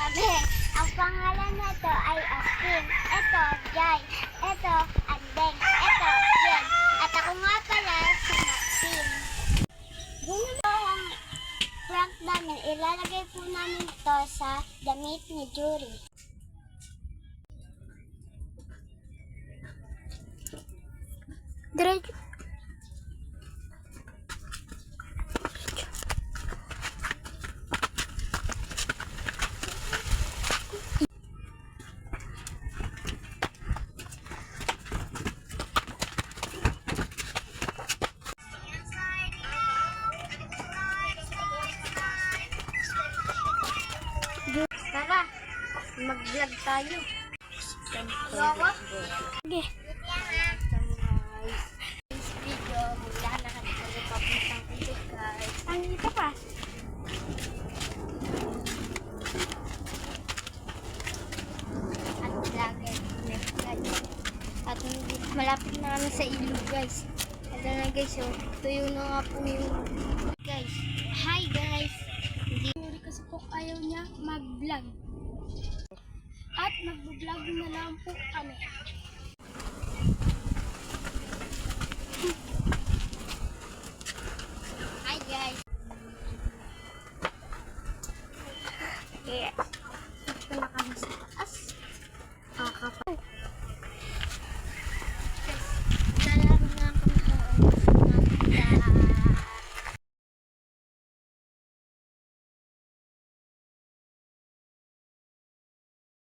kami. Ang pangalan nito ay Austin. Ito, Jai. Ito, Andeng. Ito, Jen. At ako nga pala si Maxine. Ganun po ang prank namin. Ilalagay po namin ito sa damit ni Jury. Diretso. Tara, mag-vlog tayo. Gawa? Sige. This video, maglalakad kami papuntang ilog, guys. Ang ito pa. At vlogger, next guys. At malapit na kami sa ilog, guys. Ito na guys, so, tuyo na nga po yung guys. Hi guys! Hindi kasi po ayaw niya mag-vlog. At mag-vlog na lang po kami.